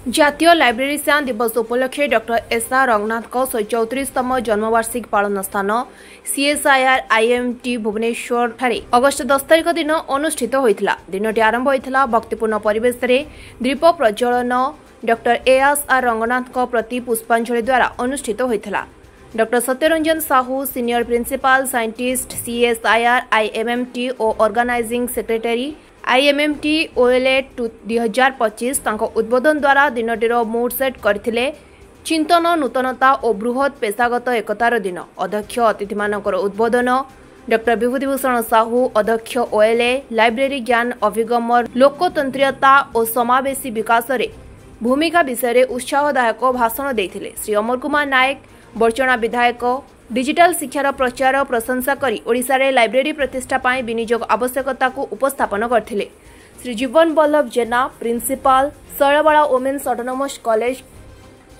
जातीय लाइब्रेरियान दिवस उपलक्षे doctor SR. Ranganath 134तम जन्मवार्षिक पालन स्थान सीएसआईआर आईएमटी भुवनेश्वर ठारे अगस्ट 10 तारिख दिन अनुष्ठित होइथिला। दिनटी आरंभ होइथिला भक्तिपूर्ण परिवेश रे दीप प्रज्वलन डॉक्टर एस.आर. रंगनाथ प्रति पुष्पांजलि द्वारा अनुष्ठित होइथिला। Doctor Satyaranjan Sahoo senior principal scientist CSIR IMT और ऑर्गेनाइजिंग सेक्रेटरी आईएमटी ओएलए 2025 उद्बोधन द्वारा दिनटीर मूड सेट करथिले। चिंतन नूतनता और बृहत पेशागत एकतार दिन अध्यक्ष अतिथि मानकर उद्बोधन डॉक्टर विभूतिभूषण साहू अध्यक्ष ओएलए लाइब्रेरी ज्ञान अभिगम लोकतंत्रीयता और समावेशी विकास रे भूमिका विषय उत्साहदायक भाषण देथिले। श्री अमर कुमार नायक बरचना विधायक डिजिटल शिक्षार प्रचार प्रशंसा करी ओडिशा रे लाइब्रेरी प्रतिष्ठा पाई विनियोग आवश्यकता को उपस्थापन करथिले। Shri Jiban Ballabh Jena principal Shailabala women's autonomous college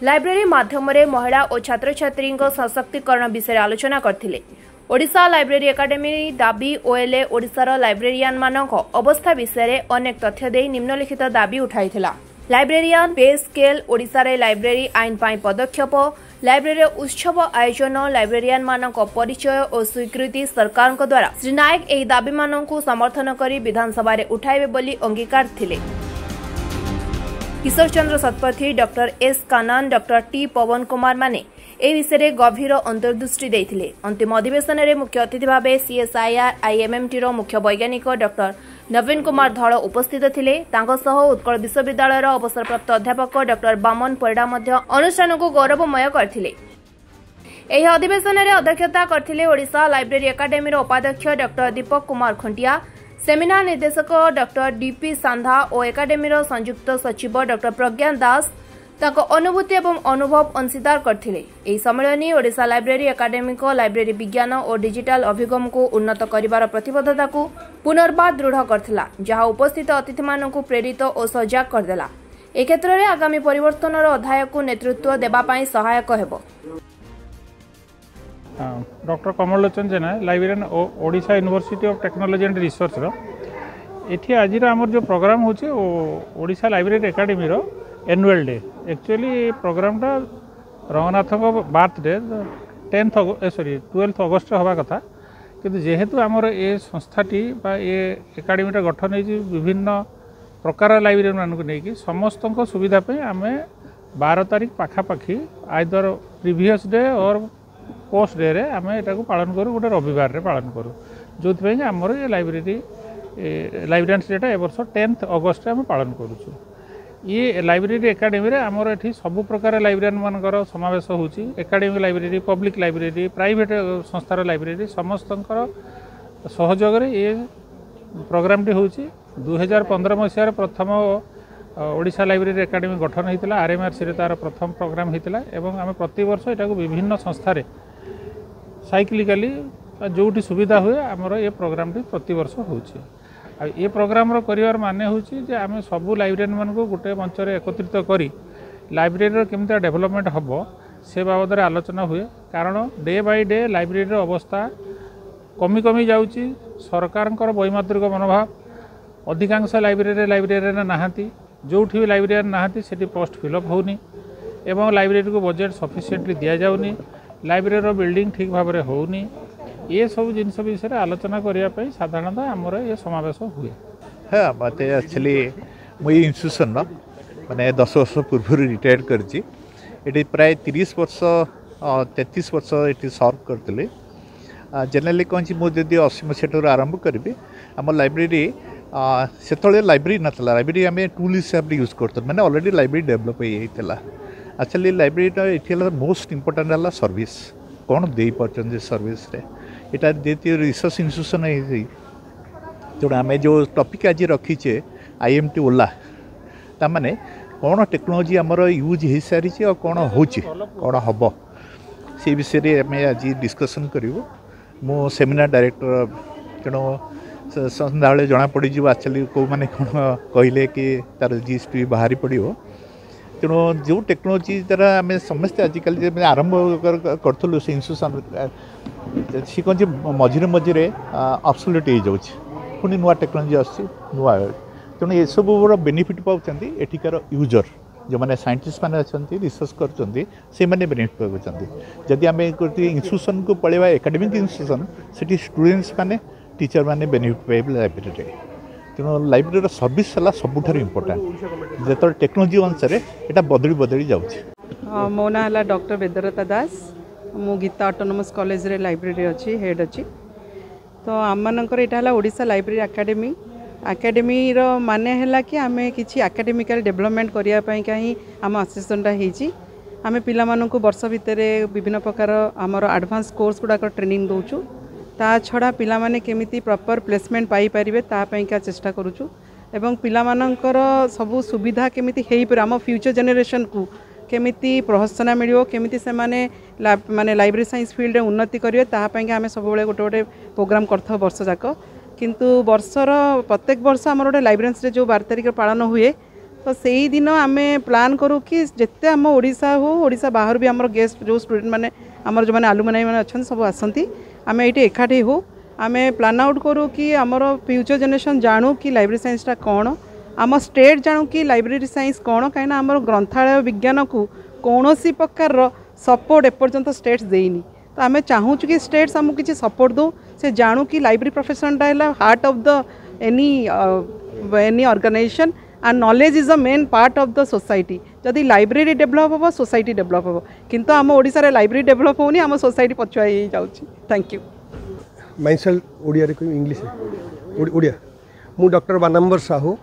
library माध्यम रे महिला और छात्र छात्री सशक्तिकरण विषय आलोचना करथिले। ओडिशा लाइब्रेरी एकाडेमी दाबी ओएलए ओडिशार लाइब्रेरियन मानक अवस्था विषय अनेक तथ्य दे निम्नलिखित दाबी उठाइथिला। लाइब्रेरियन पे स्केल ओडिशा रे लाइब्रेरी आईन पाई पदक्षेप लाइब्रेरी उत्सव आयोजन लाइब्रेरियन मानक परिचय और स्वीकृति सरकार द्वारा श्री नायक एही दाबी मानकु समर्थन करी विधानसभा रे उठाइबे बोली अंगीकार थिले। किशोर चंद्र शतपथी डॉक्टर एस कानन डॉक्टर टी पवन कुमार माने ए विषय गभीर अंतर्दृष्टि देथिले। अंतिम अधिवेशन रे मुख्य अतिथि भावे सीएसआईआर आईएमटी रो मुख्य वैज्ञानिक डॉक्टर नवीन कुमार धड़ उपस्थित थिले। तांको सह उत्कल विश्वविद्यालय अवसरप्राप्त अध्यापक डॉक्टर बामन परिडा मध्य अनुष्ठान को गौरवमय करथिले। एही अधिवेशन रे अध्यक्षता करथिले ओडिशा लाइब्रेरी एकाडेमी रो उपाध्यक्ष डॉक्टर दीपक कुमार खंटिया, सेमिनार निर्देशक डॉक्टर डीपी सांधा और एकाडेमी रो संयुक्त सचिव डॉक्टर प्रज्ञान दास ताको अनुभूति एवं अनुभव अंशीदार करथिले। एही सम्मेलनी ओडिशा लाइब्रेरी एकाडेमिक लाइब्रेरी विज्ञान और डिजिटल अभिगम को उन्नत करिवार प्रतिबद्धता को पुनर्बार दृढ़ करथिला, जहा उपस्थित अतिथि मानकु प्रेरित और सजग करदेला। ए क्षेत्र रे आगामी परिवर्तनर अध्याय को नेतृत्व देबा पई सहायक हेबो। Doctor Kamal Lochan Jena librarian Odisha university of technology and research रो एठी आज हमर जो प्रोग्राम होचे ओडिशा लाइब्रेरी एकाडेमी रो एनुअल डे। एक्चुअली प्रोग्रामटा रंगनाथ बर्थडे 12 अगस्ट हवा कथा, किंतु जेहेतु आमर ए संस्थाटी ये एकाडेमीटा गठन हो विभिन्न प्रकार लाइब्रेरी मानक नहीं समस्त सुविधा आम 12 तारीख पाखापाखि आइदर प्रीवियस डे और पोस्ट डे रे आम एटा पालन करूँ, गोटे रविवार रे पालन करूँ, जो आमर ये लाइब्रेरियंस डेटा ए वर्ष 10 अगस्ट आम पालन करूँ। ये लाइब्रेरी एकाडेमी रे आमर एठी सब प्रकार लाइब्रेरियन मानकर समावेश होची। Academic library, public library, private संस्थार लाइब्रेरी समस्तंकर सहयोग रे ये प्रोग्रामटी होची। 2015 मसीह प्रथम ओडिशा लाइब्रेरी एकाडेमी गठन होता आरएमआरसी रे तार प्रथम प्रोग्राम होता एवं आम प्रति वर्ष एटा विभिन्न संस्थार साइक्लिकली जोटी सुविधा हुए आमर ये प्रोग्रामटी प्रति वर्ष होची। ये प्रोग्राम करिवार माने होची जे आमे सबु लाइब्रेरियन मान को गोटे मंच रे एकत्रित करी लाइब्रेरी केमता डेवलपमेंट हबो से बाबद रे आलोचना हुए। कारण डे बाय डे लाइब्रेरी अवस्था कमी कमी जाउची। सरकारंकर वैमात्रिक मनोभाव अधिकांश लाइब्रेरियन नाहांती, जोठी भी लाइब्रेरियन नाहांती सेठी पोस्ट फिलअप होनी एवं लाइब्रेरी को बजेट सफिशिएंटली दिया जाउनी, लाइब्रेरी बिल्डिंग ठीक भाव में होनी। ये सब जिनस विषय आलोचना करने साधारणतः आमर ये समावेश हुए। हाँ मत एक्चुअली मुझे इंस्टीट्यूशन माने 10 वर्ष पूर्व रिटायर्ड करची। ये प्राय 30 वर्ष 33 वर्ष ये सर्व करते। जनरली कौन मुझे 80 मसीह आरंभ करी आम लाइब्रेरी से लाइब्रेरी नाला। लाइब्रेरी आम टूल हिसाब से यूज करते मैंने अलरेडी लाइब्रेरी डेभलप होता। एक्चुअली लाइब्रेरी ये मोस्ट इम्पोर्टाट है सर्विस कौन दे पार्टी सर्विस रे इटा जेती रिसर्च इंस्टीट्यूशन है जो आम जो टॉपिक आज रखीचे आईएमटी ओला ताने कौन टेक्नोलोजी आमर यूज हो सारी और कौन कौन हम से विषय आम आज डिस्कसन करूँ। मो सेमिनार डायरेक्टर तेणु सन्ध्या बेले जना पड़ एक्चुअली कौ मैंने कौन कहले कि तार जीएसटी बाहरी पड़ो। तेणु जो टेक्नोलोजी द्वारा आम समस्ते आजिकल आरंभ करूँ से इंस्टीट्यूशन सी कौन मझे मझे अब्सोल्यूट हो जाऊँ पुणी नुआ टेक्नोलोजी आस नुआ तेणु ये सब बेनिफिट पाँच एठिकार यूजर जो मैंने साइंटिस्ट मैंने अच्छा रिसर्च कर बेनिफिट पाते जदि आम इंस्टीट्यूशन को पढ़ेगा एकेडमिक इंस्टीट्यूशन से स्टूडेंट्स मैंने टीचर मैंने बेनिफिट पाइबे लाइब्रेरी तेणु लाइब्रेरी सर्विस है सबुठ इम्पोर्टाट जो टेक्नोलोजी अनुसार यहाँ बदली बदली जाऊँगी। मो ना है डॉक्टर वेदरता दास मु गीता ऑटोनोमस कॉलेज रे लाइब्रेरी अच्छी हेड अच्छी तो आम मानकर यहाँ ओडिशा लाइब्रेरी एकेडमी एकेडमी माने है कि आम किसी एकेडमिकल डेवलपमेंट करने कहीं आम आसोसिएशनटा होती आम पिला वर्ष भितर विभिन्न प्रकार आमर एडवांस कोर्स गुड़ाक ट्रेनिंग दौचु ता छड़ा पिला माने केमिति प्रॉपर प्लेसमेंट पाई परिबे ता पईका चेष्टा करूछु एवं पिला मानकर सबु सुविधा केमिति हेई पर आम फ्यूचर जनरेशन को केमिति प्रोत्साहन मिलियो केमिति से माने लाइब्रेरी साइंस फील्ड रे उन्नति करियो ता पईका आम सब बेले गोटे गोटे प्रोग्राम करथो वर्ष जाक किंतु वर्षर प्रत्येक वर्ष आम गोटे लाइब्रेरी रे जो 12 तारिख पालन हुए तो सेही दिन आम प्लान करूँ कि जिते आम ओडिशा हो ओडिशा बाहर भी आम गेस्ट जो स्टूडेंट मैंने आमर जो मैंने आलुमनाई मैंने अच्छा सब आसती आम ये एकाठी हो आम प्लान आउट करूँ कि आमर फ्यूचर जनरेशन जानू कि लाइब्रेरी साइंसटा कौन आम स्टेट जानू कि लाइब्रेरी साइंस कौन कहीं आमर ग्रंथालय विज्ञान को कौन प्रकार सपोर्ट एपर्यंत स्टेट्स देनी तो आम चाहूँ कि स्टेट्स आमको किसी सपोर्ट दो से जानू कि लाइब्रेरी प्रोफेशनटा है heart of the any organisation and knowledge is the main part of the society जदि लाइब्रेरी डेभलप हम सोसाइटी डेभलप हम किंतु आम ओडिशा रे लाइब्रेरी डेभलप होनी आम सोसाइटी पछुआ ही जाउची। Thank you. माइसेल ओडिया रे इंग्लिश ओडिया मु doctor Banambar Sahoo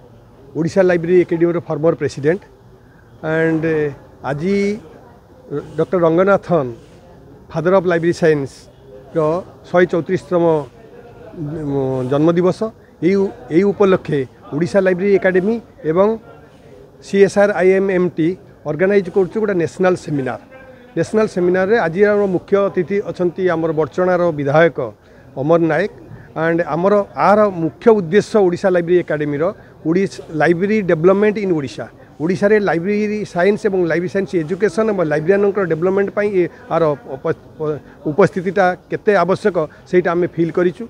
Odisha library academy former president and आज doctor Ranganathan father of library science रो 134तम जन्मदिवस यही उपलक्षे ओडिशा लाइब्रेरी एकेडमी एवं CSR IMMT ऑर्गेनाइज करछु गोटे नेशनल सेमिनार रे आज मुख्य अतिथि अच्छा आमर बर्चणार विधायक अमर नायक एंड आमर आर मुख्य उद्देश्य Odisha library academy library development in Odisha रे लाइब्रेरी साइंस एवं लाइब्रेरी साइंस एजुकेशन और लाइब्रेरियन डेवलपमेंट पाई आर उपस्थितिटा केते आवश्यक सेटा आम फील करिछु।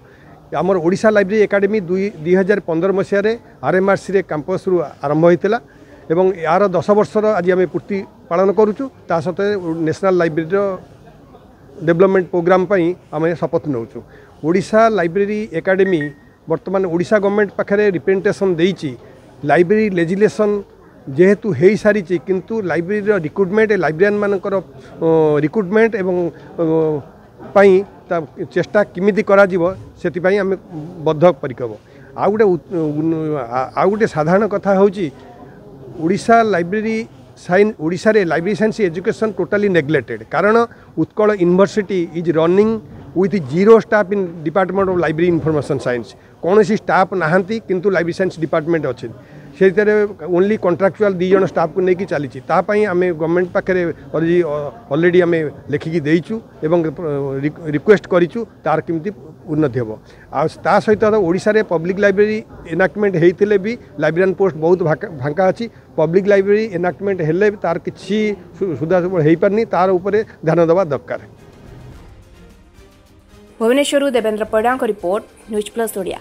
आमर ओडिशा लाइब्रेरी एकेडमी 2015 मसीह RMRC रे कैंपस रु आरंभ होइतिला एवं यार 10 वर्षर आज आम पूर्ति पालन करुचु ता सते नेशनल लाइब्रेरी डेवलपमेंट प्रोग्राम पई आम शपथ नौचु। ओडिशा लाइब्रेरी एकेडमी वर्तमान ओडिशा गवर्नमेंट पाखरे रिप्रेजेंटेशन देइछि लाइब्रेरी लेजिस्लेशन जेहेतु हो सारी किंतु लाइब्रेरी रिक्रुटमेंट लाइब्रेरियन मानकर रिक्रुटमेंट एवं पाई चेष्टा किमिति करा जीवो सेति आम बद्ध परिकब आ गोटे साधारण कथा होची ओडिशा लाइब्रेरी साइंस ओडिशा रे library science education totally neglected कारण Utkal university is running with 0 staff in department of library information science कौन सी स्टाफ नहांती किंतु लाइब्रेरी साइंस डिपार्टमेंट अच्छे से ओनली कॉन्ट्रैक्चुअल 2 जन स्टाफ को लेकिन चली आम गवर्नमेंट पाखे ऑलरेडी आम लिखिकी देचु एवं रिक्वेस्ट करूँ तार केमती उन्नति हम आ सहित ओडिशा रे पब्लिक लाइब्रेरी एनाक्टमेंट होते भी लाइब्रेरियन पोस्ट बहुत फांका अच्छी पब्लिक लाइब्रेरी एनाक्टमेंट हेले तार किसी सुधा हो पारनी तार उपरे ध्यान देवा दरकार। भुवनेश्वर देवेंद्र पड़ा रिपोर्ट न्यूज प्लस ओडिया।